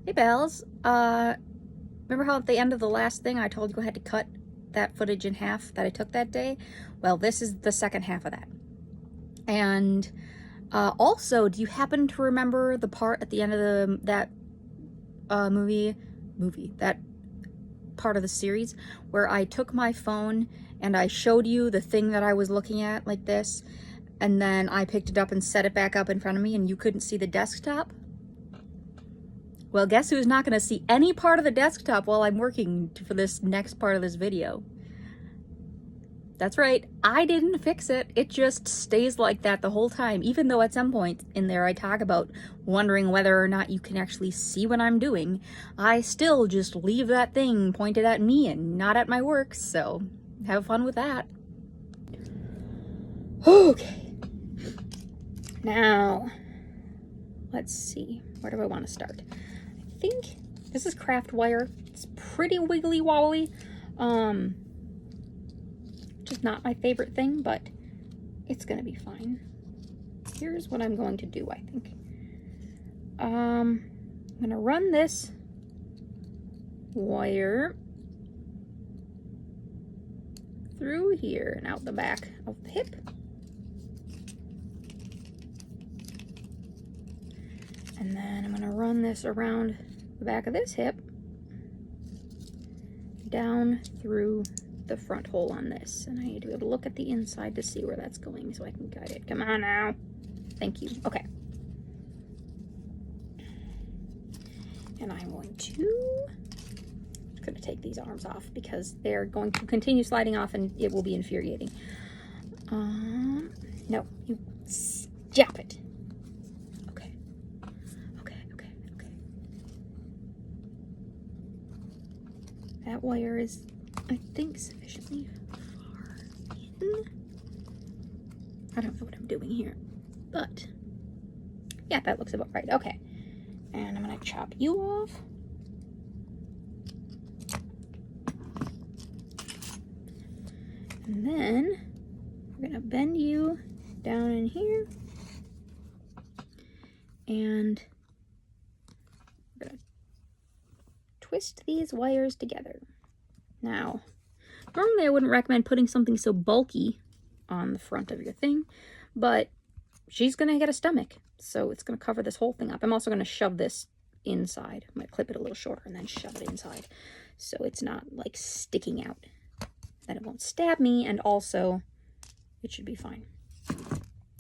Hey, Bells. Remember how at the end of the last thing I told you I had to cut that footage in half that I took that day? Well, this is the second half of that. And also, do you happen to remember the part at the end of that that part of the series where I took my phone and I showed you the thing that I was looking at like this, and then I picked it up and set it back up in front of me and you couldn't see the desktop? Well, guess who's not going to see any part of the desktop while I'm working for this next part of this video? That's right, I didn't fix it. It just stays like that the whole time, even though at some point in there I talk about wondering whether or not you can actually see what I'm doing. I still just leave that thing pointed at me and not at my work, so have fun with that. Okay. Now, let's see. Where do I want to start? I think this is craft wire. It's pretty wiggly wobbly. Which is not my favorite thing, but it's gonna be fine. Here's what I'm going to do, I think. I'm gonna run this wire through here and out the back of the hip. And then I'm gonna run this around the back of this hip, down through the front hole on this. And I need to be able to look at the inside to see where that's going so I can guide it. Come on now. Thank you. Okay. And I'm going to take these arms off because they're going to continue sliding off and it will be infuriating. No, you stop it. Okay. That wire is, I think, sufficiently far in. I don't know what I'm doing here, but yeah, that looks about right. Okay, and I'm gonna chop you off. And then we're gonna bend you down in here, and we're gonna twist these wires together. Now, normally I wouldn't recommend putting something so bulky on the front of your thing, but she's gonna get a stomach, so it's gonna cover this whole thing up. I'm also gonna shove this inside. I'm gonna clip it a little shorter and then shove it inside so it's not like sticking out. Then it won't stab me, and also it should be fine.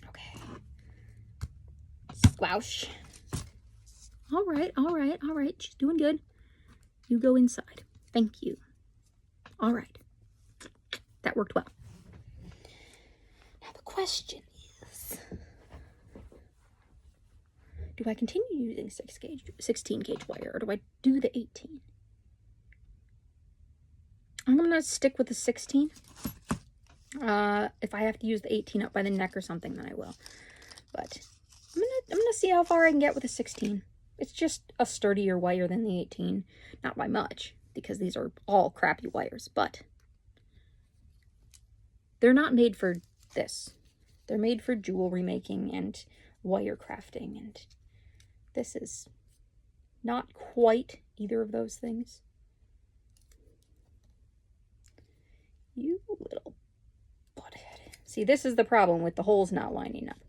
Okay. Squash. All right. She's doing good. You go inside. Thank you. All right. That worked well. Now the question is, do I continue using 16 gauge wire, or do I do the 18? I'm gonna stick with the 16. If I have to use the 18 up by the neck or something, then I will. But I'm gonna see how far I can get with the 16. It's just a sturdier wire than the 18, not by much, because these are all crappy wires, but they're not made for this. They're made for jewelry making and wire crafting, and this is not quite either of those things. You little butthead. See, this is the problem with the holes not lining up.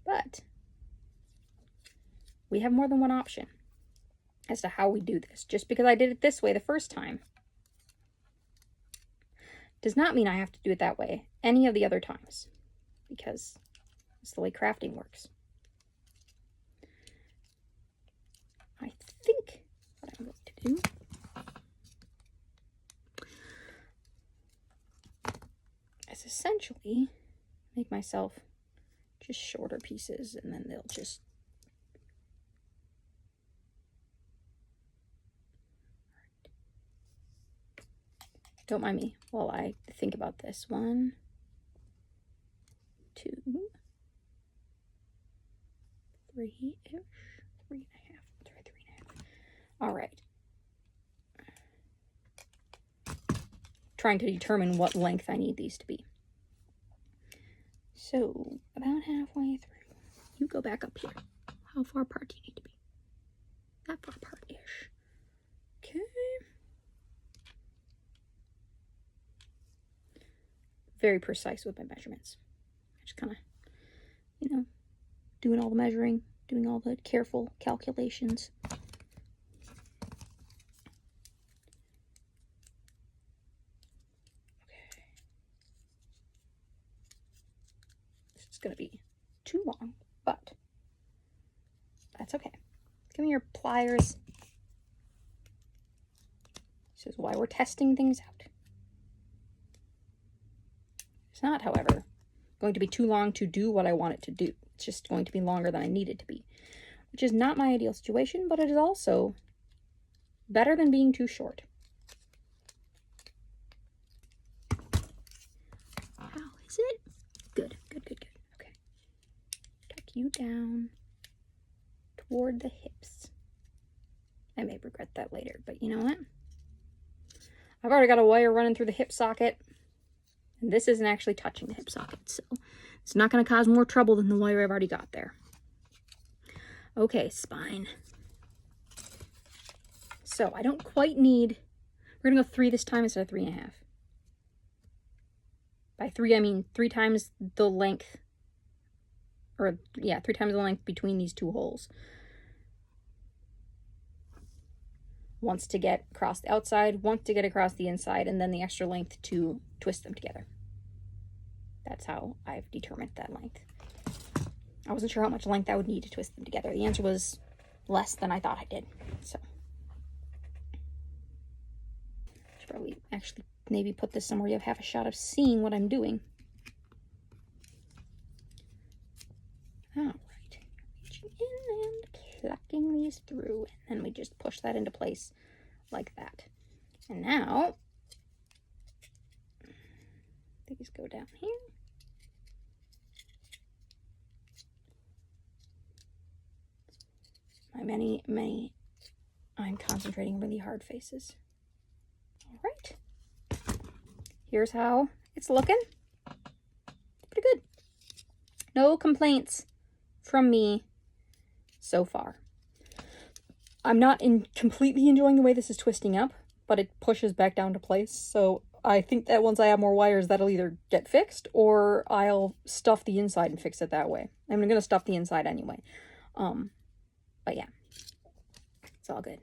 But we have more than one option as to how we do this. Just because I did it this way the first time does not mean I have to do it that way any of the other times, because it's the way crafting works. I think what I'm going to do is essentially make myself just shorter pieces, and then they'll just don't mind me while I think about this. 1, 2, 3-ish, 3.5. Try 3.5. All right. Trying to determine what length I need these to be. So about halfway through, you go back up here. How far apart do you need to be? that far apart-ish. Okay. Very precise with my measurements. Just kind of, you know, doing all the measuring, doing all the careful calculations. This is going to be too long, but that's okay. Give me your pliers. This is why we're testing things out. It's not, however, going to be too long to do what I want it to do. It's just going to be longer than I need it to be, which is not my ideal situation, but it is also better than being too short. How is it? Good, good, good, good. Okay. Tuck you down toward the hips. I may regret that later, but you know what? I've already got a wire running through the hip socket, and this isn't actually touching the hip socket, so it's not going to cause more trouble than the wire I've already got there. Okay, spine. So I don't quite need, we're going to go 3 this time instead of 3.5. By 3, I mean 3 times the length, or yeah, 3 times the length between these 2 holes. Once to get across the outside, once to get across the inside, and then the extra length to twist them together. That's how I've determined that length. I wasn't sure how much length I would need to twist them together. The answer was less than I thought I did. So I should probably actually maybe put this somewhere you have half a shot of seeing what I'm doing. All right, reaching in and plucking these through, and then we just push that into place like that. And now these go down here. My I'm concentrating really hard faces. All right, here's how it's looking. Pretty good. No complaints from me so far. I'm not completely enjoying the way this is twisting up, but it pushes back down to place. So I think that once I have more wires, that'll either get fixed or I'll stuff the inside and fix it that way. I'm going to stuff the inside anyway. But yeah, it's all good.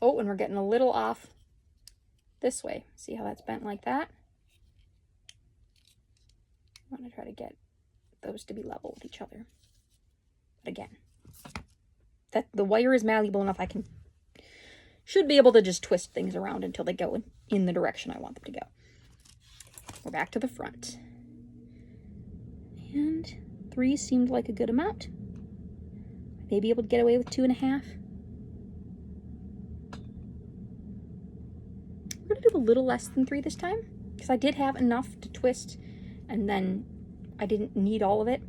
Oh, and we're getting a little off this way. See how that's bent like that? I want to try to get those to be level with each other. But again, that the wire is malleable enough, I should be able to just twist things around until they go in the direction I want them to go. We're back to the front. And 3 seemed like a good amount. I may be able to get away with 2.5. We're going to do a little less than 3 this time, because I did have enough to twist, and then I didn't need all of it.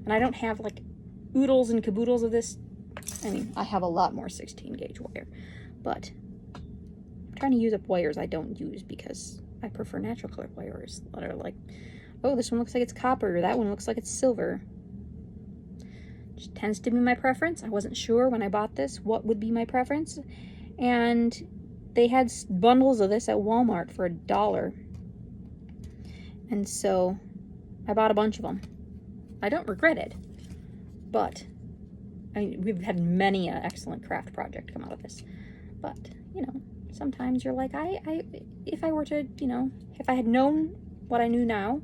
And I don't have like oodles and caboodles of this. I mean, I have a lot more 16 gauge wire, but I'm trying to use up wires I don't use because I prefer natural color wires that are like, oh, this one looks like it's copper, that one looks like it's silver. Just tends to be my preference. I wasn't sure when I bought this what would be my preference, and they had bundles of this at Walmart for $1, and so I bought a bunch of them. I don't regret it, but I mean, we've had many an excellent craft project come out of this. But, you know, sometimes you're like, if I were to, you know, if I had known what I knew now,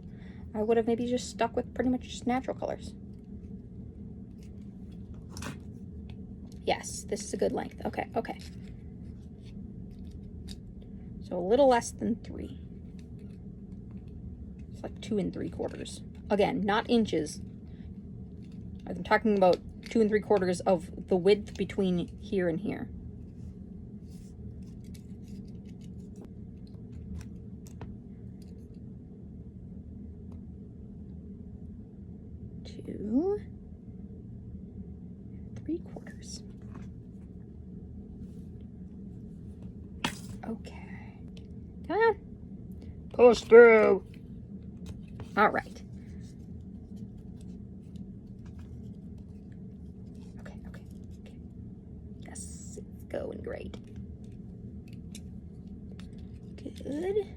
I would have maybe just stuck with pretty much just natural colors. Yes, this is a good length. Okay, okay. So a little less than 3. It's like 2 3/4. Again, not inches. I'm talking about 2 3/4 of the width between here and here. Two 3/4. Okay. Come on. Push through. All right. Okay. going great. Good.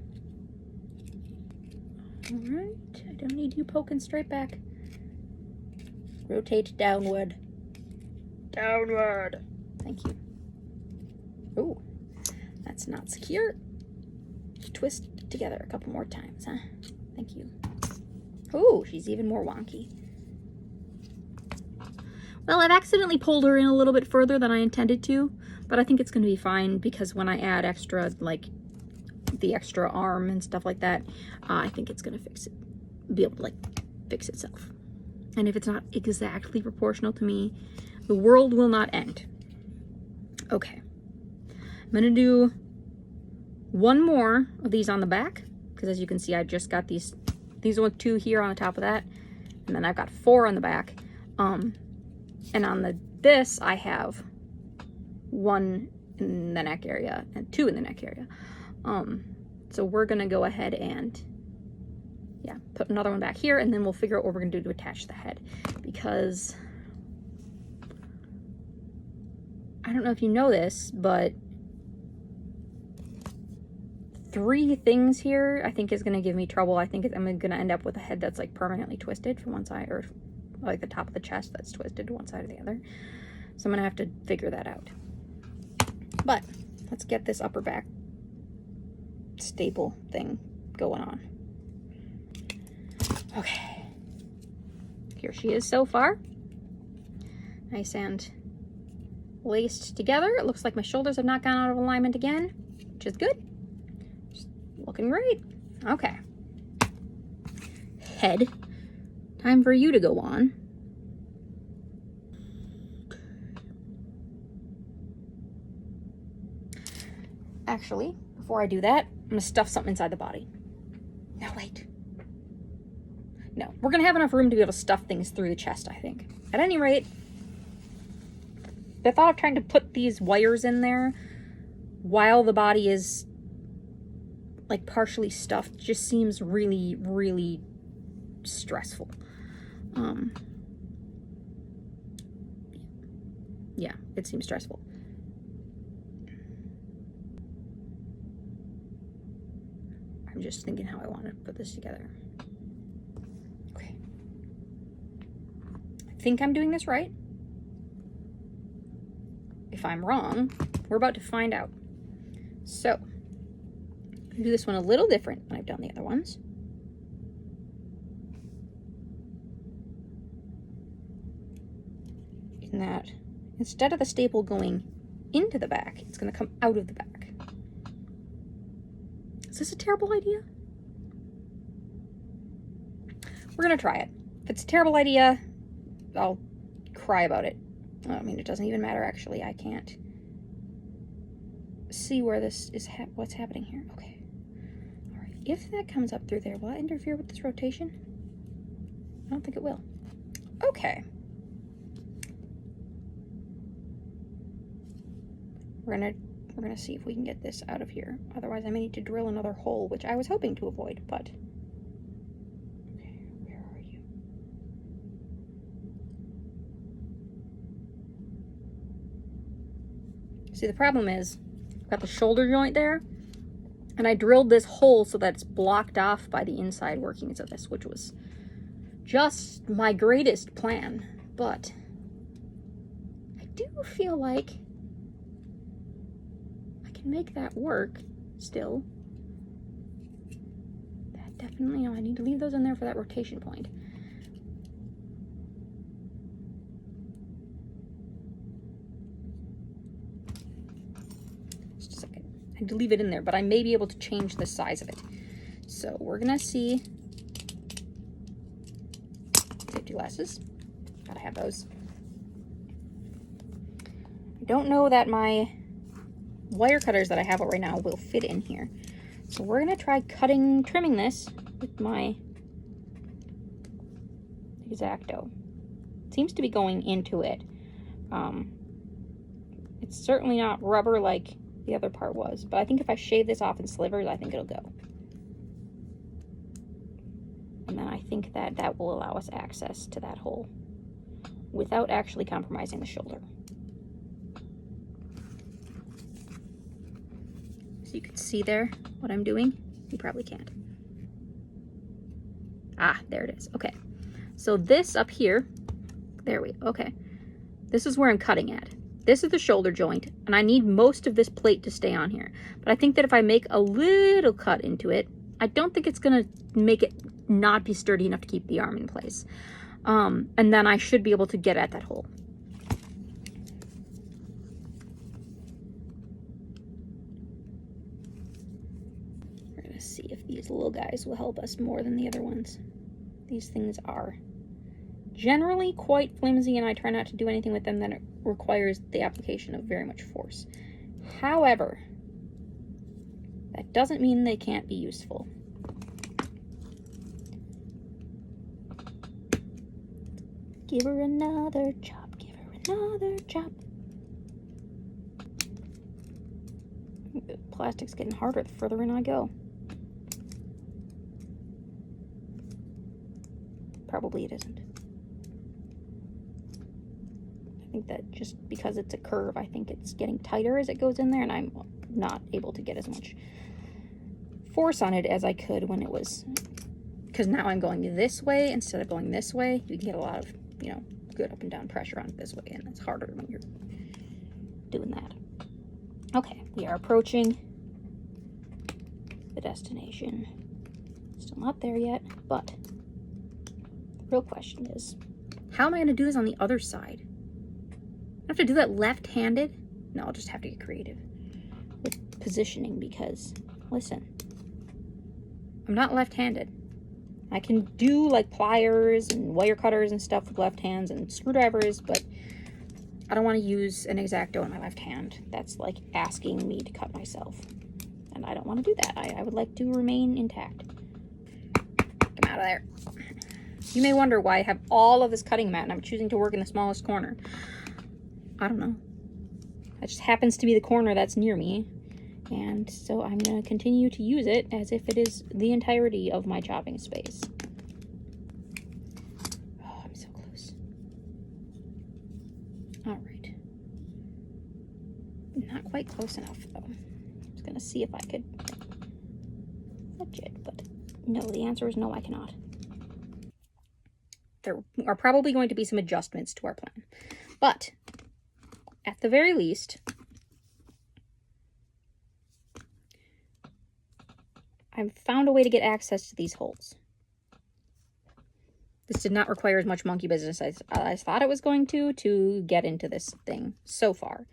All right, I don't need you poking straight back. Rotate downward. Downward. Thank you. Oh, that's not secure. Twist together a couple more times, huh? Thank you. Oh, she's even more wonky. Well, I've accidentally pulled her in a little bit further than I intended to, but I think it's going to be fine because when I add extra, like the extra arm and stuff like that, I think it's going to fix it, be able to like fix itself. And if it's not exactly proportional to me, the world will not end. Okay. I'm going to do one more of these on the back, because as you can see, I just got these are 2 here on the top of that, and then I've got 4 on the back. And on this, I have 1 in the neck area and 2 in the neck area. So we're going to go ahead and, yeah, put another one back here, and then we'll figure out what we're going to do to attach the head, because I don't know if you know this, but 3 things here I think is going to give me trouble. I think I'm going to end up with a head that's like permanently twisted from one side, or like the top of the chest that's twisted to one side or the other. So I'm going to have to figure that out. But let's get this upper back staple thing going on. Okay. Here she is so far. Nice and laced together. It looks like my shoulders have not gone out of alignment again, which is good. Just looking great. Okay. Head. Time for you to go on. Actually, before I do that, I'm gonna stuff something inside the body. No, wait. No, we're gonna have enough room to be able to stuff things through the chest, I think. At any rate, the thought of trying to put these wires in there while the body is like partially stuffed just seems really, really stressful. Yeah, it seems stressful. I'm just thinking how I want to put this together. Okay. I think I'm doing this right. If I'm wrong, we're about to find out. So, I'm gonna do this one a little different than I've done the other ones. In that, instead of the staple going into the back, it's gonna come out of the back. Is this a terrible idea? We're gonna try it. If it's a terrible idea, I'll cry about it. I mean, it doesn't even matter, actually. I can't see where this is, what's happening here. Okay. All right. If that comes up through there, will that interfere with this rotation? I don't think it will. Okay. We're gonna see if we can get this out of here. Otherwise, I may need to drill another hole, which I was hoping to avoid, but... Okay, where are you? See, the problem is, I've got the shoulder joint there, and I drilled this hole so that it's blocked off by the inside workings of this, which was just my greatest plan, but I do feel like make that work still. That definitely, I need to leave those in there for that rotation point. Just a second. I had to leave it in there, but I may be able to change the size of it. So we're gonna see. Safety glasses. Gotta have those. I don't know that my wire cutters that I have right now will fit in here. So we're gonna try trimming this with my X-Acto. It seems to be going into it. It's certainly not rubber like the other part was, but I think if I shave this off in slivers, I think it'll go. And then I think that will allow us access to that hole without actually compromising the shoulder. So you can see there what I'm doing. You probably can't. Ah, there it is. Okay. So this up here, okay. This is where I'm cutting at. This is the shoulder joint, and I need most of this plate to stay on here. But I think that if I make a little cut into it, I don't think it's gonna make it not be sturdy enough to keep the arm in place. And then I should be able to get at that hole. We're gonna see if these little guys will help us more than the other ones. These things are generally quite flimsy, and I try not to do anything with them that requires the application of very much force. However, that doesn't mean they can't be useful. Give her another chop, give her another chop. The plastic's getting harder the further in I go. Probably it isn't. I think that just because it's a curve, I think it's getting tighter as it goes in there, and I'm not able to get as much force on it as I could when it was, because now I'm going this way instead of going this way. You can get a lot of, you know, good up and down pressure on it this way, and it's harder when you're doing that. Okay, we are approaching the destination. Still not there yet, but the real question is, how am I going to do this on the other side? I have to do that left-handed? No, I'll just have to get creative with positioning because, listen, I'm not left-handed. I can do like pliers and wire cutters and stuff with left hands and screwdrivers, but I don't want to use an X-Acto in my left hand. That's like asking me to cut myself, and I don't want to do that. I would like to remain intact. Come out of there. You may wonder why I have all of this cutting mat and I'm choosing to work in the smallest corner. I don't know. That just happens to be the corner that's near me. And so I'm going to continue to use it as if it is the entirety of my chopping space. Oh, I'm so close. All right. Not quite close enough, though. I was going to see if I could fudge it, but no, the answer is no, I cannot. There are probably going to be some adjustments to our plan. But at the very least, I've found a way to get access to these holes. This did not require as much monkey business as I thought it was going to get into this thing so far.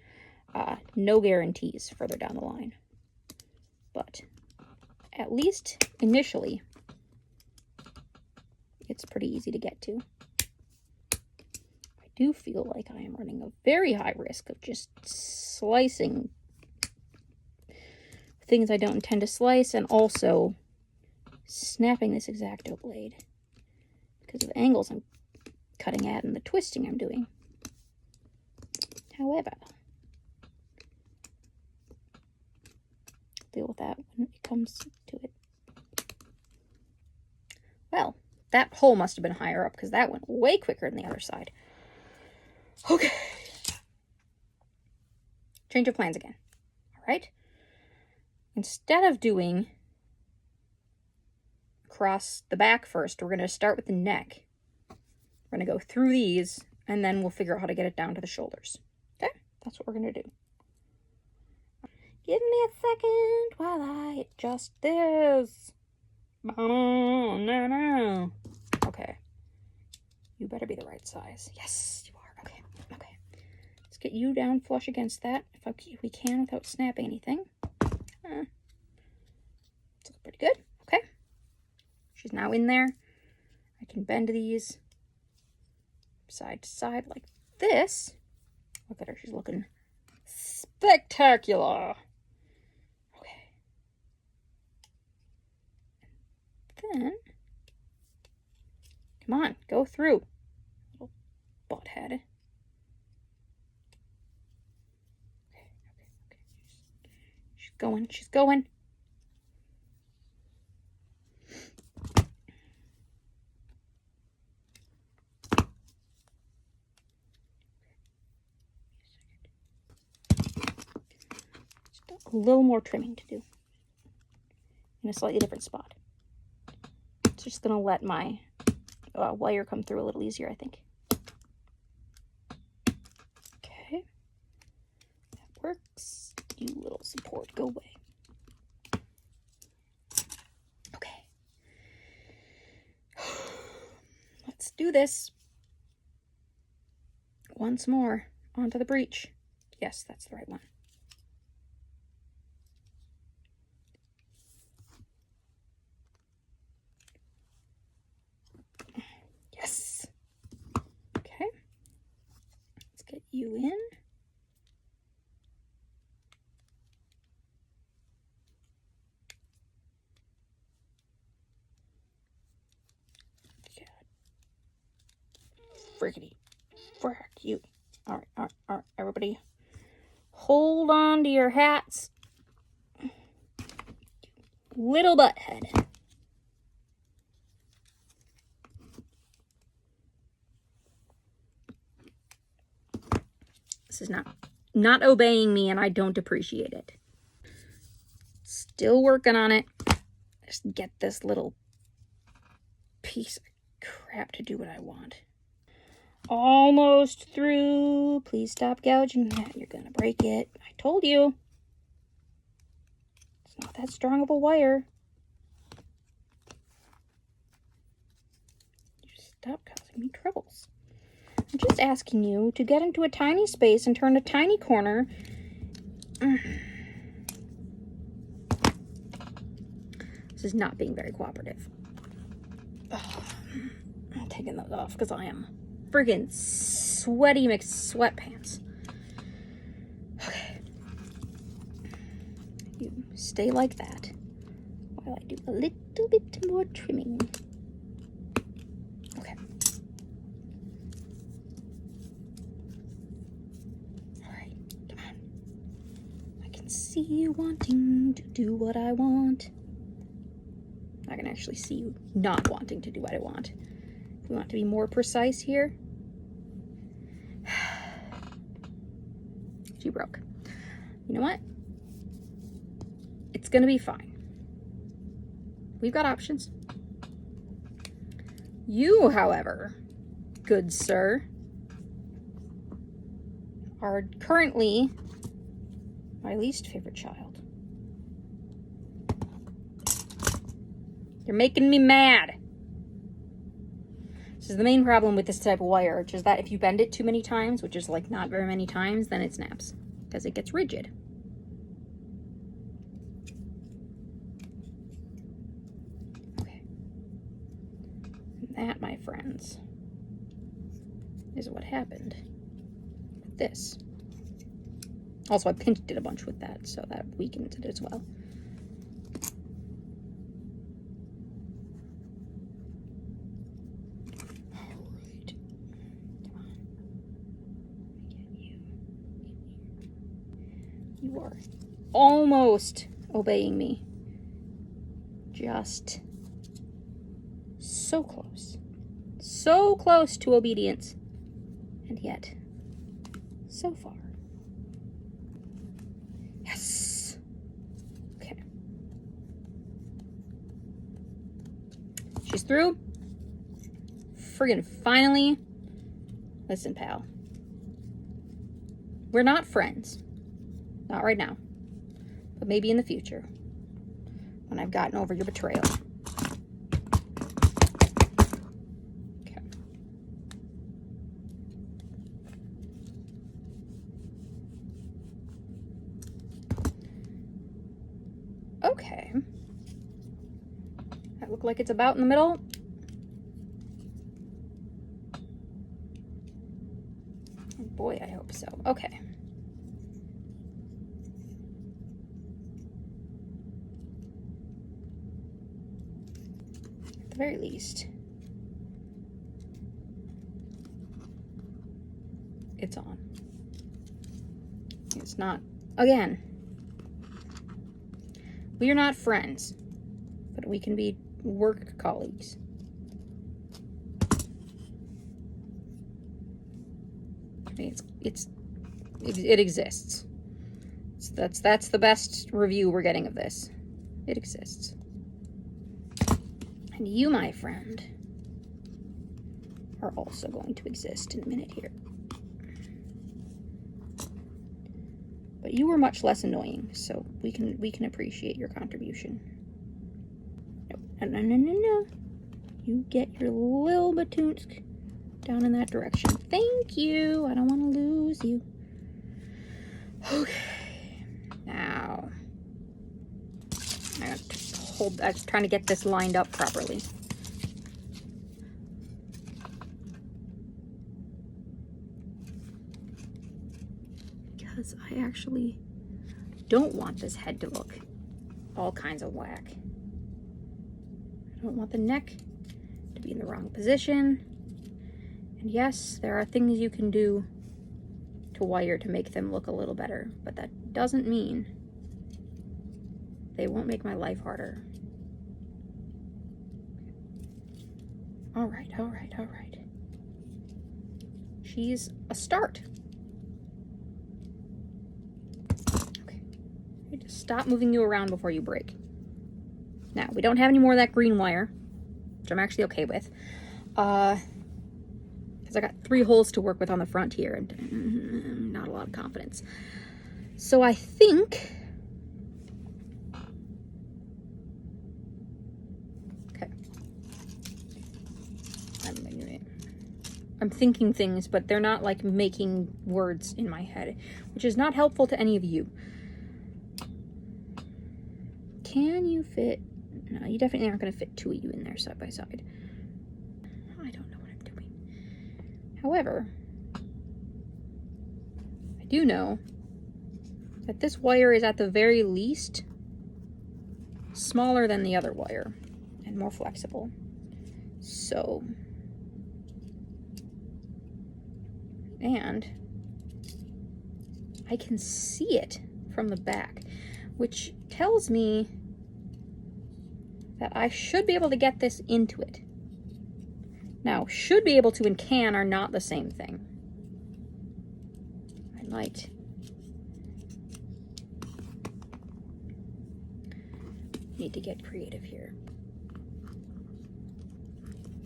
No guarantees further down the line. But at least initially, it's pretty easy to get to. I do feel like I am running a very high risk of just slicing things I don't intend to slice, and also snapping this X-Acto blade because of the angles I'm cutting at and the twisting I'm doing. However, deal with that when it comes to it. Well, that hole must have been higher up because that went way quicker than the other side. Okay. Change of plans again. All right. Instead of doing across the back first, we're going to start with the neck. We're going to go through these, and then we'll figure out how to get it down to the shoulders. Okay? That's what we're going to do. Give me a second while I adjust this. Oh, no. Okay. You better be the right size. Yes, you are. Okay. Okay. Let's get you down flush against that if we can without snapping anything. It's looking pretty good. Okay. She's now in there. I can bend these side to side like this. Look at her. She's looking spectacular. Okay. Then, come on, go through. Little butthead. Okay. She's going. She's going. a little more trimming to do in a slightly different spot. It's just going to let my wire come through a little easier, I think. Okay. That works. You little support, go away. Okay. Let's do this. Once more. Onto the breech. Yes, that's the right one. Yes. Okay. Let's get you in. Frickety. Frick you. All right, everybody. Hold on to your hats. Little butthead. This is not obeying me, and I don't appreciate it. Still working on it. Just get this little piece of crap to do what I want. Almost through. Please stop gouging that. You're gonna break it. I told you. It's not that strong of a wire. Just stop causing me troubles. I'm just asking you to get into a tiny space and turn a tiny corner. This is not being very cooperative. I'm taking those off because I am friggin' sweaty McSweatpants. Okay. You stay like that while I do a little bit more trimming. Okay. Alright, come on. I can see you wanting to do what I want. I can actually see you not wanting to do what I want. If we want to be more precise here. She broke. You know what? It's gonna be fine. We've got options. You, however, good sir, are currently my least favorite child. You're making me mad. This is the main problem with this type of wire, which is that if you bend it too many times, which is like not very many times, then it snaps because it gets rigid. Okay. And that, my friends, is what happened with this. Also, I pinched it a bunch with that, so that weakens it as well. You are almost obeying me. Just so close. So close to obedience. And yet, so far. Yes. Okay. She's through. Friggin' finally. Listen, pal. We're not friends. Not right now, but maybe in the future, when I've gotten over your betrayal. Okay. Okay. That look like it's about in the middle. Oh boy, I hope so. Okay. At the very least, it's on. It's not, again, we are not friends, but we can be work colleagues. I mean, it exists. That's the best review we're getting of this. It exists. And you, my friend, are also going to exist in a minute here. But you were much less annoying, so we can appreciate your contribution. No. You get your little Batoonsk down in that direction. Thank you. I don't want to lose you. Okay. Now, I have to hold. I was trying to get this lined up properly. Because I actually don't want this head to look all kinds of whack. I don't want the neck to be in the wrong position. And yes, there are things you can do to wire to make them look a little better, but that doesn't mean they won't make my life harder. All right. She's a start. Okay. Just stop moving you around before you break. Now, we don't have any more of that green wire, which I'm actually okay with. Because I got 3 holes to work with on the front here, and not a lot of confidence. So I think... Okay. I'm thinking things, but they're not like making words in my head, which is not helpful to any of you. Can you fit... No, you definitely aren't going to fit 2 of you in there side by side. I don't know what I'm doing. However, I do know that this wire is at the very least smaller than the other wire and more flexible. So, and I can see it from the back, which tells me that I should be able to get this into it. Now, should be able to and can are not the same thing. I might need to get creative here.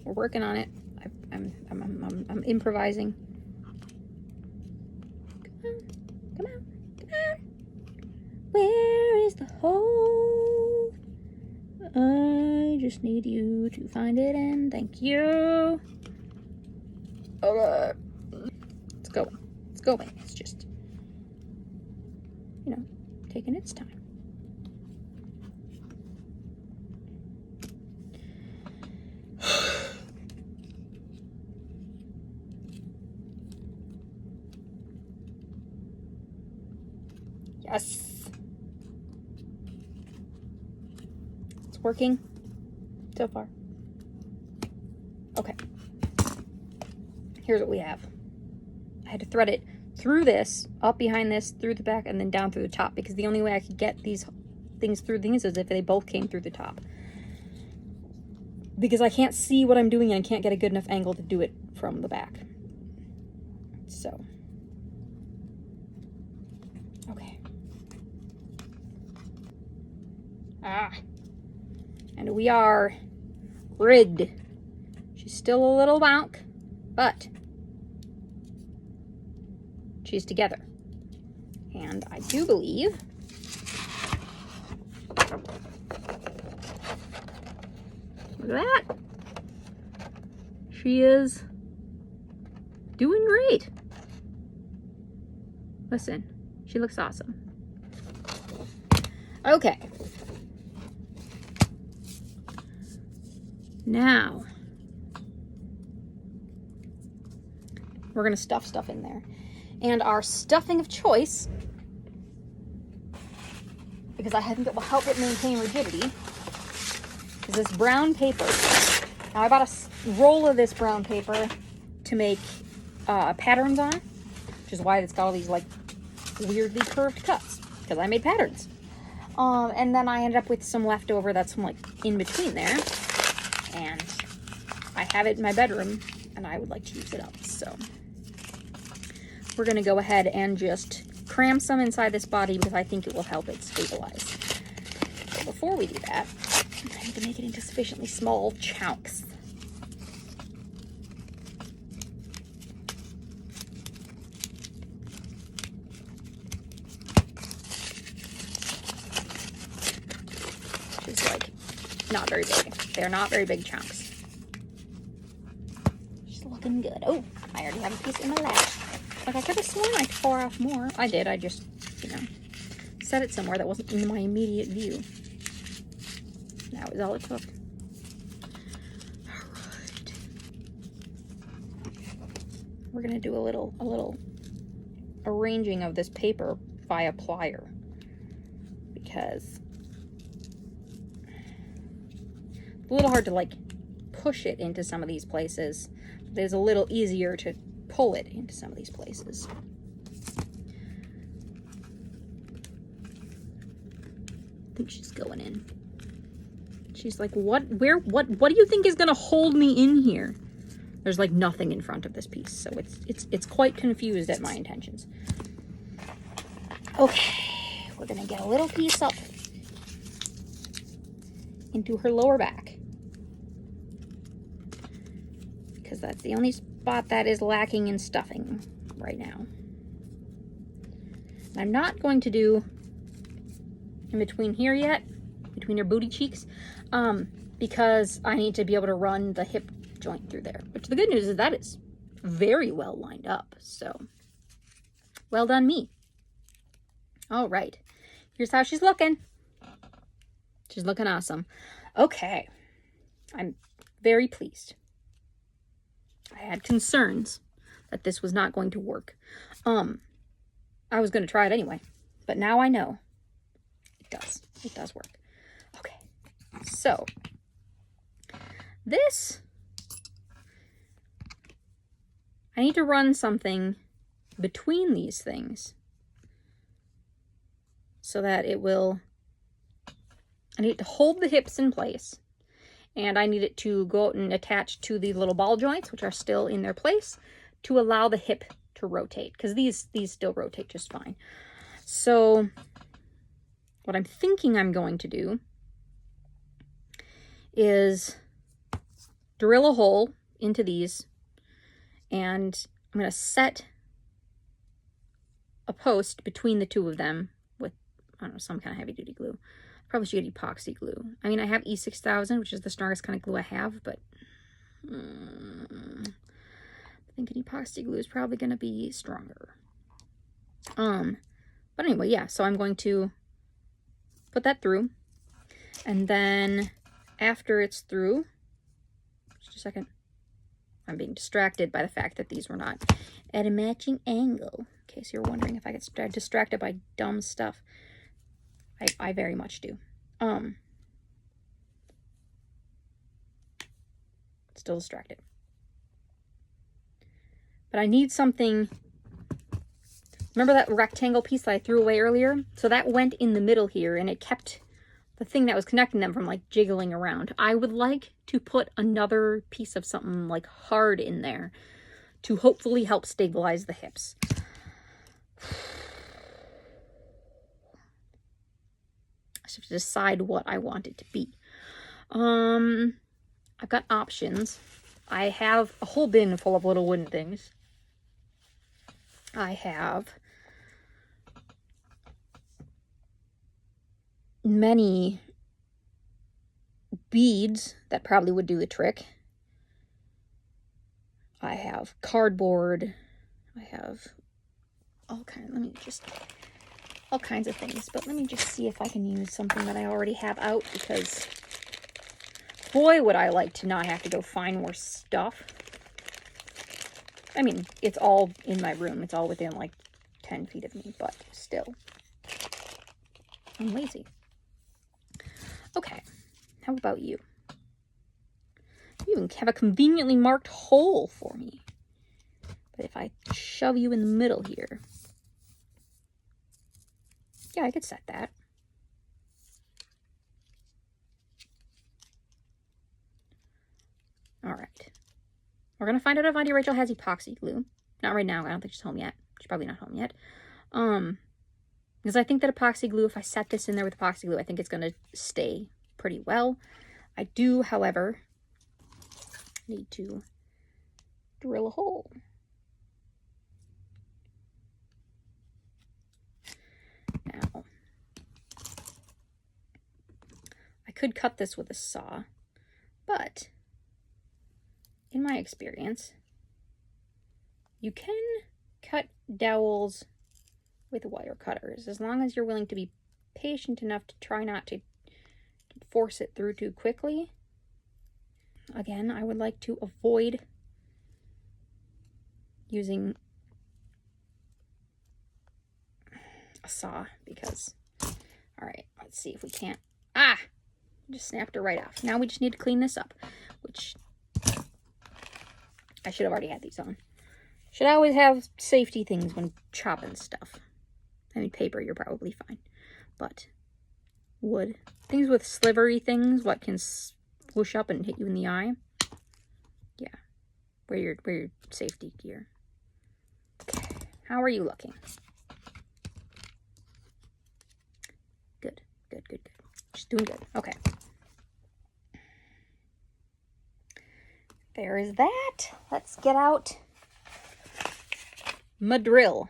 We're working on it. I'm improvising. Come on. Where is the hole? I just need you to find it, and thank you. Okay. It's going. It's just, taking its time. Yes. It's working so far. Okay. Here's what we have. I had to thread it through this, up behind this, through the back, and then down through the top, because the only way I could get these things through things is if they both came through the top. Because I can't see what I'm doing and I can't get a good enough angle to do it from the back. So. Okay. And we are rigged. She's still a little wonk, but she's together. And I do believe look at that. She is doing great. Listen, she looks awesome. Okay. Now, we're going to stuff stuff in there. And our stuffing of choice, because I think it will help it maintain rigidity, is this brown paper. Now, I bought a roll of this brown paper to make patterns on, which is why it's got all these, like, weirdly curved cuts, because I made patterns. And then I ended up with some leftover that's from, like, in between there. And I have it in my bedroom, and I would like to use it up, so. we're going to go ahead and just cram some inside this body because I think it will help it stabilize. So before we do that, I need to make it into sufficiently small chunks. Which is like not very big. They're not very big chunks. Just looking good. Oh, I already have a piece in my lap. Like, I could have sworn I tore off more. I did. I just, you know, set it somewhere that wasn't in my immediate view. That was all it took. Alright. We're going to do a little arranging of this paper via plier. Because it's a little hard to, like, push it into some of these places. But it's a little easier to pull it into some of these places. I think she's going in. She's like, what do you think is gonna hold me in here? There's like nothing in front of this piece, so it's quite confused at my intentions. Okay, we're gonna get a little piece up into her lower back, because that's the only spot that is lacking in stuffing right now. And I'm not going to do in between here yet, between her booty cheeks, because I need to be able to run the hip joint through there. Which the good news is that is very well lined up, so well done me. All right, here's how she's looking. She's looking awesome. Okay, I'm very pleased. I had concerns that this was not going to work. I was going to try it anyway, but now I know it does. It does work. Okay, so this, I need to run something between these things so that it will, I need to hold the hips in place. And I need it to go out and attach to the little ball joints, which are still in their place, to allow the hip to rotate, because these still rotate just fine. So what I'm thinking I'm going to do is drill a hole into these, and I'm going to set a post between the two of them with, I don't know, some kind of heavy-duty glue. Probably should get epoxy glue. I mean, I have E6000, which is the strongest kind of glue I have, but I think an epoxy glue is probably going to be stronger. But anyway, yeah, so I'm going to put that through, and then after it's through, just a second, I'm being distracted by the fact that these were not at a matching angle, in case you're wondering if I get distracted by dumb stuff. I very much do. Still distracted. But I need something. Remember that rectangle piece that I threw away earlier? So that went in the middle here, and it kept the thing that was connecting them from like jiggling around. I would like to put another piece of something like hard in there to hopefully help stabilize the hips. I have to decide what I want it to be. I've got options. I have a whole bin full of little wooden things. I have many beads that probably would do the trick. I have cardboard. I have all kinds of things, but let me just see if I can use something that I already have out, because boy, would I like to not have to go find more stuff. I mean, it's all in my room. It's all within like 10 feet of me, but still. I'm lazy. Okay, how about you? You even have a conveniently marked hole for me. But if I shove you in the middle here, yeah, I could set that. All right. We're going to find out if Auntie Rachel has epoxy glue. Not right now. I don't think she's home yet. She's probably not home yet. Because I think that epoxy glue, if I set this in there with epoxy glue, I think it's going to stay pretty well. I do, however, need to drill a hole. Now, I could cut this with a saw, but in my experience, you can cut dowels with wire cutters, as long as you're willing to be patient enough to try not to force it through too quickly. Again, I would like to avoid using a saw because, all right, let's see if we can't, just snapped her right off. Now we just need to clean this up, which I should have already had these on. Should always have safety things when chopping stuff. I mean, paper, you're probably fine. But wood, things with slivery things, what can swoosh up and hit you in the eye. Yeah, wear your safety gear. Okay, how are you looking? Good, good, good, good. Just doing good. Okay. There is that. Let's get out my drill.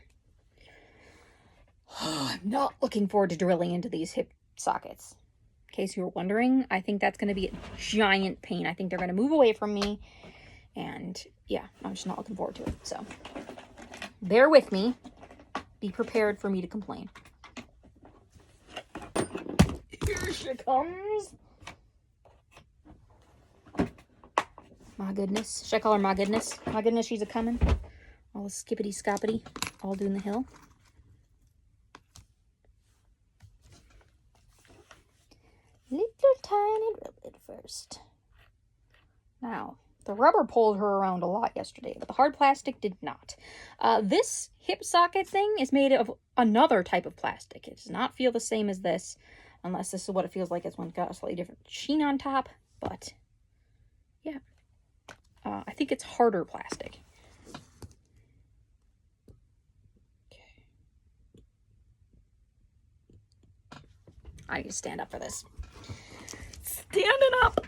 I'm not looking forward to drilling into these hip sockets. In case you were wondering, I think that's going to be a giant pain. I think they're going to move away from me. And yeah, I'm just not looking forward to it. So bear with me. Be prepared for me to complain. Here she comes. My goodness. Should I call her my goodness? My goodness, she's a-coming. All skippity-scoppity. All doing the hill. Little tiny drill bit first. Now, the rubber pulled her around a lot yesterday, but the hard plastic did not. This hip socket thing is made of another type of plastic. It does not feel the same as this, unless this is what it feels like. It's one got a slightly different sheen on top, but yeah. I think it's harder plastic. Okay. I need to stand up for this. Standing up.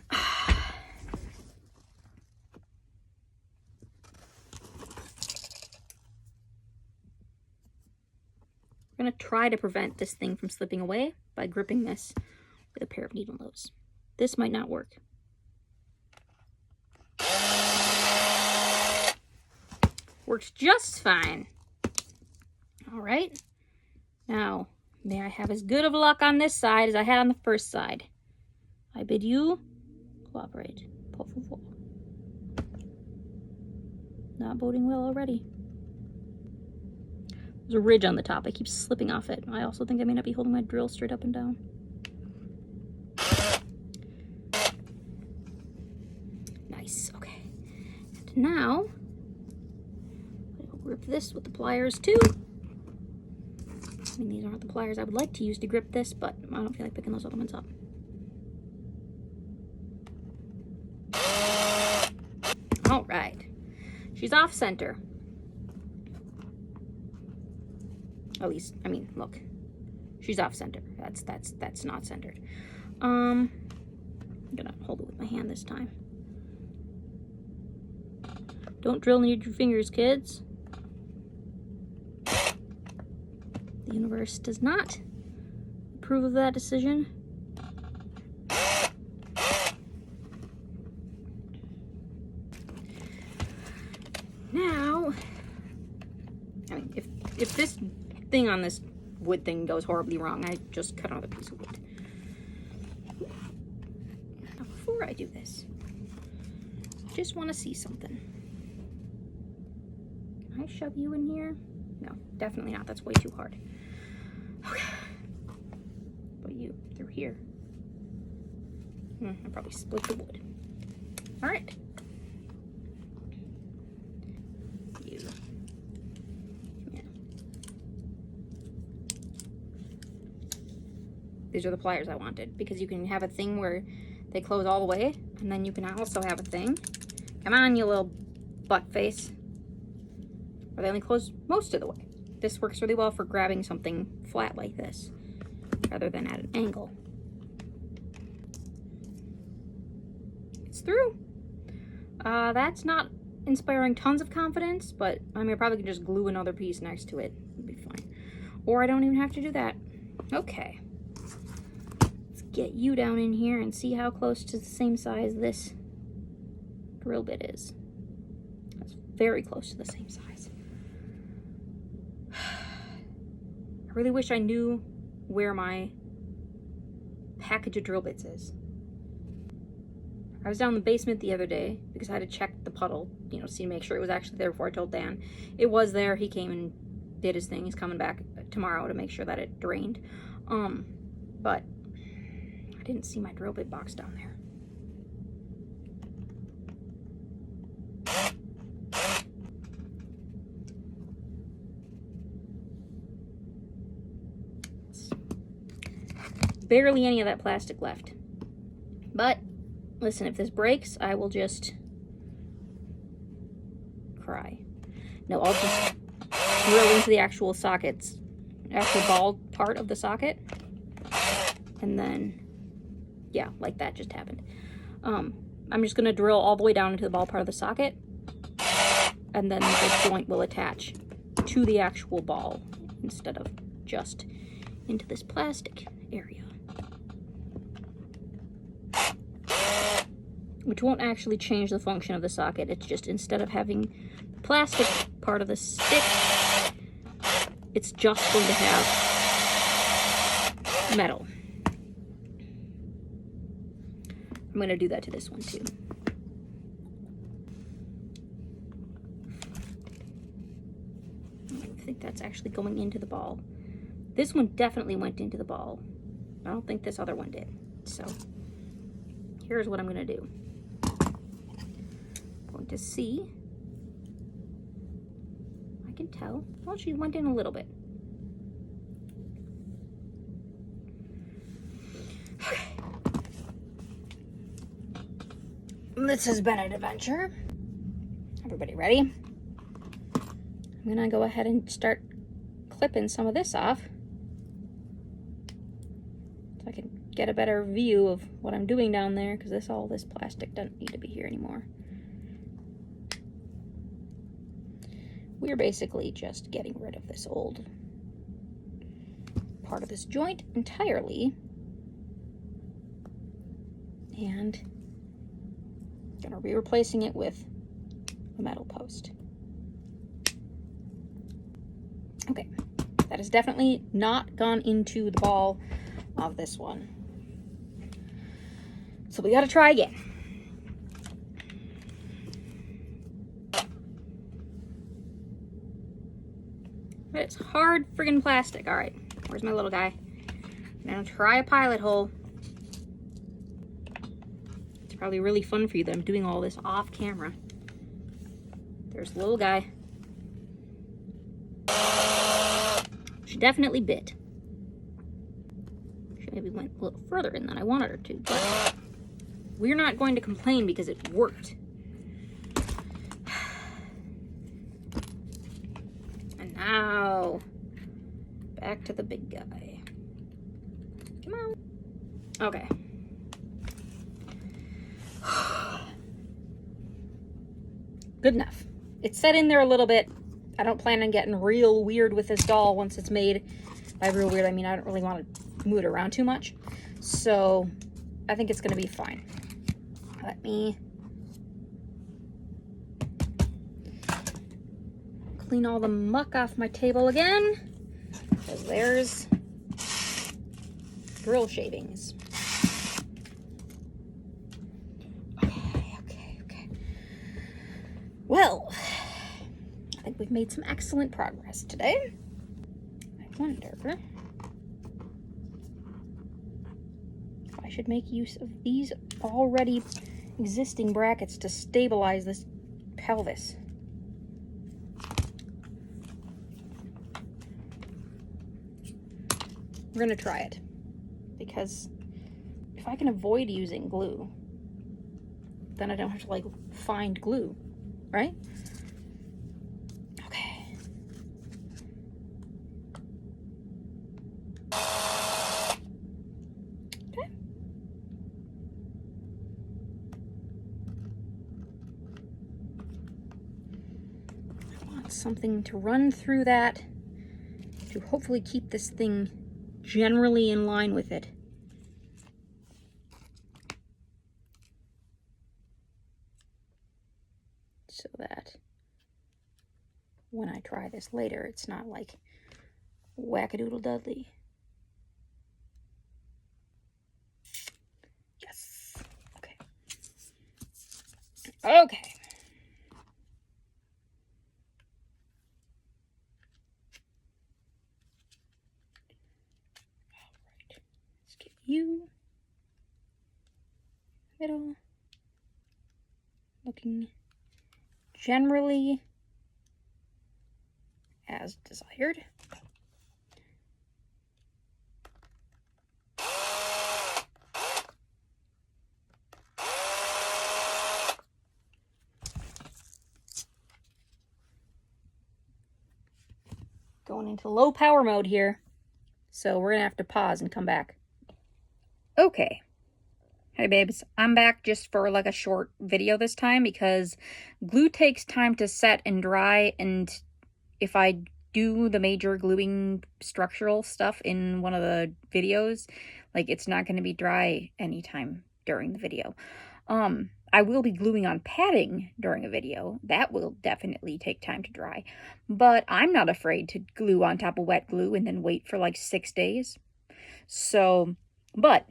I'm going to try to prevent this thing from slipping away by gripping this with a pair of needle nose. This might not work. Works just fine. All right. Now, may I have as good of luck on this side as I had on the first side. I bid you cooperate. Por favor. Not boding well already. There's a ridge on the top. I keep slipping off it. I also think I may not be holding my drill straight up and down. Nice. Okay. And now, I'll grip this with the pliers too. I mean, these aren't the pliers I would like to use to grip this, but I don't feel like picking those other ones up. All right. She's off center. At least, I mean, look. She's off center. That's not centered. I'm gonna hold it with my hand this time. Don't drill near your fingers, kids. The universe does not approve of that decision. Now, I mean, if this thing on this wood thing goes horribly wrong, I just cut another piece of wood. Now, before I do this, I just want to see something. Can I shove you in here? No, definitely not. That's way too hard. Okay. But you through here. I probably split the wood. All right. You. Yeah. These are the pliers I wanted, because you can have a thing where they close all the way, and then you can also have a thing. Come on, you little butt face. Or they only close most of the way. This works really well for grabbing something flat like this, rather than at an angle. It's through. That's not inspiring tons of confidence, but I mean, I probably can just glue another piece next to it. It'll be fine. Or I don't even have to do that. Okay. Let's get you down in here and see how close to the same size this drill bit is. That's very close to the same size. I really wish I knew where my package of drill bits is. I was down in the basement the other day because I had to check the puddle, you know, see to make sure it was actually there before I told Dan. It was there. He came and did his thing. He's coming back tomorrow to make sure that it drained. But I didn't see my drill bit box down there. Barely any of that plastic left. But listen, if this breaks, I will just cry. No, I'll just drill into the actual sockets, actual ball part of the socket, and then, yeah, like that just happened. I'm just gonna drill all the way down into the ball part of the socket, and then the joint will attach to the actual ball instead of just into this plastic area. Which won't actually change the function of the socket. It's just instead of having the plastic part of the stick, it's just going to have metal. I'm going to do that to this one too. I don't think that's actually going into the ball. This one definitely went into the ball. I don't think this other one did. So here's what I'm going to do. I'm going to see. I can tell. Well, she went in a little bit. Okay. This has been an adventure. Everybody ready? I'm going to go ahead and start clipping some of this off, so I can get a better view of what I'm doing down there, because all this plastic doesn't need to be here anymore. We're basically just getting rid of this old part of this joint entirely, and gonna be replacing it with a metal post. Okay, that has definitely not gone into the ball of this one. So we gotta try again. But it's hard friggin' plastic. All right, where's my little guy? I'm gonna try a pilot hole. It's probably really fun for you that I'm doing all this off camera. There's the little guy. She definitely bit. She maybe went a little further in than I wanted her to, but we're not going to complain because it worked. And now, back to the big guy. Come on. Okay. Good enough. It's set in there a little bit. I don't plan on getting real weird with this doll once it's made. By real weird, I mean I don't really want to move it around too much. So I think it's going to be fine. Let me clean all the muck off my table again, because there's drill shavings. Okay. Well, I think we've made some excellent progress today. I wonder if I should make use of these already existing brackets to stabilize this pelvis. We're gonna try it, because if I can avoid using glue, then I don't have to like find glue, right? Okay. something to run through that to hopefully keep this thing generally in line with it. So that when I try this later, it's not like wackadoodle Dudley. Yes. Okay. Okay. Alright. Let's get you middle. Looking generally as desired. Going into low power mode here, so we're gonna have to pause and come back. Okay. Hey babes, I'm back just for like a short video this time because glue takes time to set and dry, and if I do the major gluing structural stuff in one of the videos, like it's not going to be dry anytime during the video. I will be gluing on padding during a video. That will definitely take time to dry, but I'm not afraid to glue on top of wet glue and then wait for like 6 days. So, but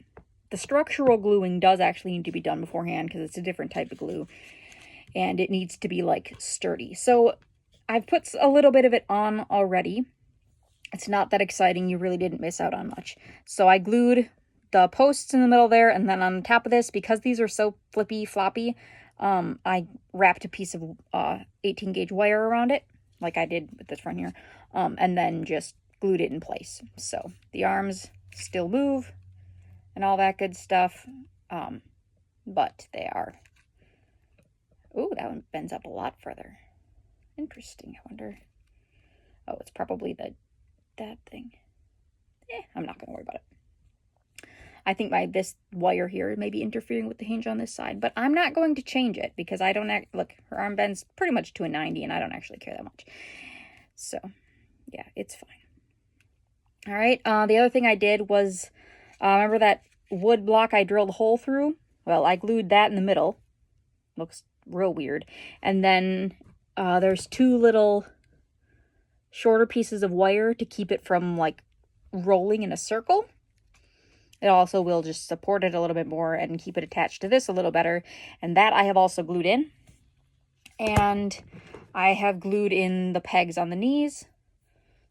the structural gluing does actually need to be done beforehand because it's a different type of glue and it needs to be like sturdy. So I've put a little bit of it on already. It's not that exciting. You really didn't miss out on much. So I glued the posts in the middle there, and then on top of this, because these are so flippy floppy, I wrapped a piece of 18 gauge wire around it, like I did with this front here, and then just glued it in place. So the arms still move and all that good stuff, but they are... Ooh, that one bends up a lot further. Interesting, I wonder. Oh, it's probably that thing. I'm not going to worry about it. I think this wire here may be interfering with the hinge on this side, but I'm not going to change it because I don't... Look, her arm bends pretty much to a 90, and I don't actually care that much. So, yeah, it's fine. All right, the other thing I did was, remember that wood block I drilled a hole through? Well, I glued that in the middle. Looks real weird. And then there's 2 little shorter pieces of wire to keep it from like rolling in a circle. It also will just support it a little bit more and keep it attached to this a little better. And that I have also glued in. And I have glued in the pegs on the knees.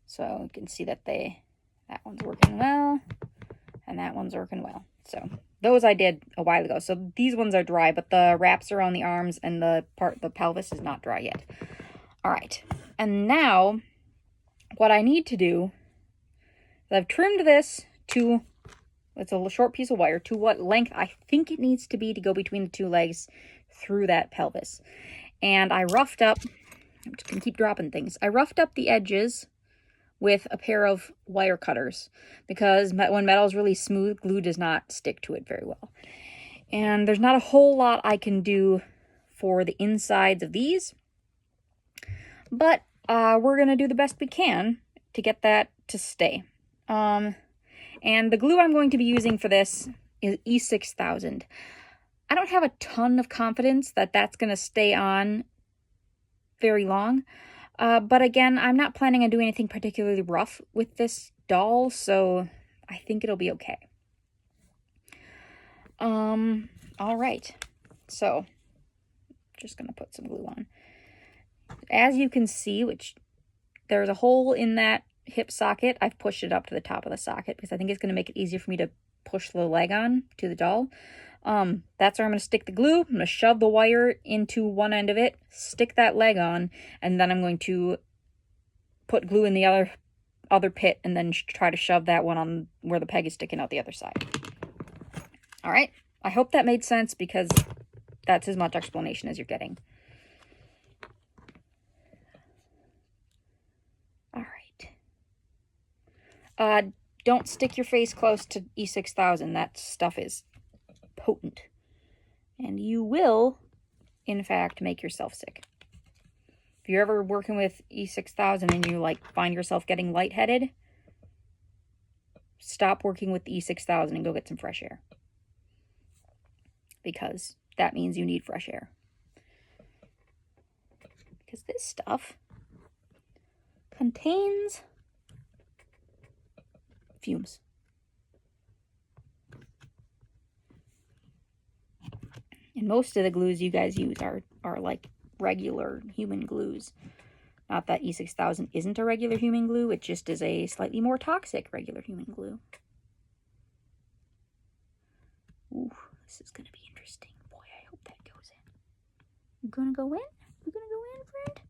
So you can see that that one's working well. And that one's working well. So those I did a while ago. So these ones are dry, but the wraps around the arms and the pelvis is not dry yet. All right. And now what I need to do is I've trimmed this to, it's a short piece of wire, to what length I think it needs to be to go between the 2 legs through that pelvis. And I roughed up, I'm just going to keep dropping things. I roughed up the edges with a pair of wire cutters because when metal is really smooth, glue does not stick to it very well. And there's not a whole lot I can do for the insides of these, but we're going to do the best we can to get that to stay. And the glue I'm going to be using for this is E6000. I don't have a ton of confidence that that's going to stay on very long. But again, I'm not planning on doing anything particularly rough with this doll, so I think it'll be okay. All right. So, just going to put some glue on. As you can see, which there's a hole in that hip socket, I've pushed it up to the top of the socket because I think it's going to make it easier for me to push the leg on to the doll. That's where I'm going to stick the glue. I'm going to shove the wire into one end of it, stick that leg on, and then I'm going to put glue in the other pit and then try to shove that one on where the peg is sticking out the other side. All right. I hope that made sense because that's as much explanation as you're getting. All right. Don't stick your face close to E6000. That stuff is potent. And you will, in fact, make yourself sick. If you're ever working with E6000 and you like find yourself getting lightheaded, stop working with E6000 and go get some fresh air. Because that means you need fresh air. Because this stuff contains fumes. And most of the glues you guys use are like regular human glues. Not that E6000 isn't a regular human glue, it just is a slightly more toxic regular human glue. Ooh, this is gonna be interesting. Boy, I hope that goes in. You gonna go in? You gonna go in, friend?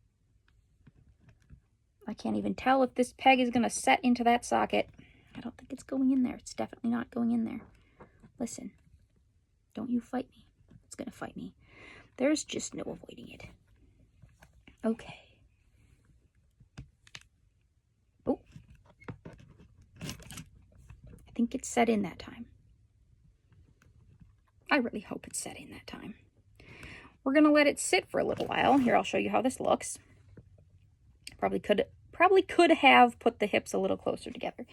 I can't even tell if this peg is gonna set into that socket. I don't think it's going in there. It's definitely not going in there. Listen, don't you fight me. It's gonna fight me. There's just no avoiding it. Okay. Oh. I think it's set in that time. I really hope it's set in that time. We're gonna let it sit for a little while. Here, I'll show you how this looks. Probably could have put the hips a little closer together.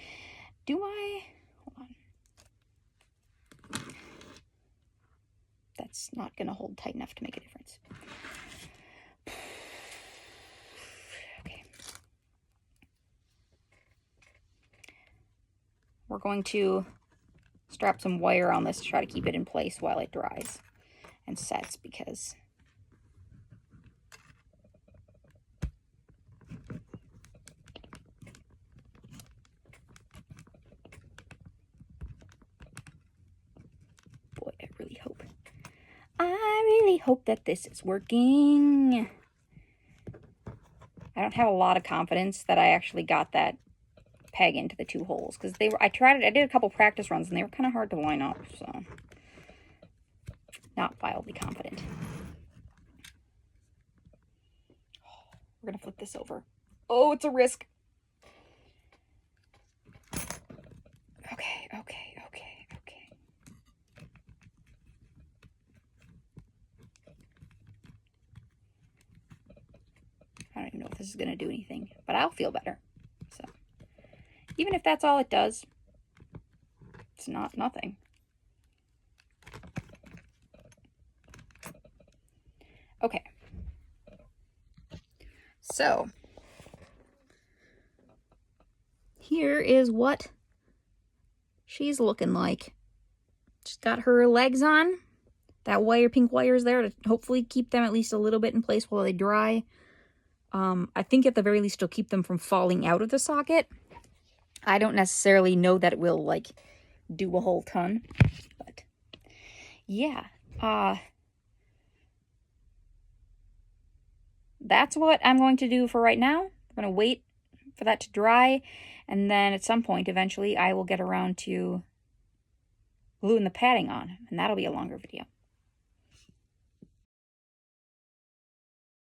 Do I? Hold on. That's not gonna hold tight enough to make a difference. Okay. We're going to strap some wire on this to try to keep it in place while it dries and sets, because boy, I really hope that this is working. I don't have a lot of confidence that I actually got that peg into the two holes, because I did a couple practice runs and they were kind of hard to line up, so not wildly confident. We're gonna flip this over. Oh, it's a risk. Okay. I don't even know if this is gonna do anything, but I'll feel better. So even if that's all it does, it's not nothing. Okay. So here is what she's looking like. She's got her legs on. That pink wire is there to hopefully keep them at least a little bit in place while they dry. I think at the very least it'll keep them from falling out of the socket. I don't necessarily know that it will like do a whole ton, but yeah. That's what I'm going to do for right now. I'm going to wait for that to dry, and then at some point eventually I will get around to gluing the padding on, and that'll be a longer video.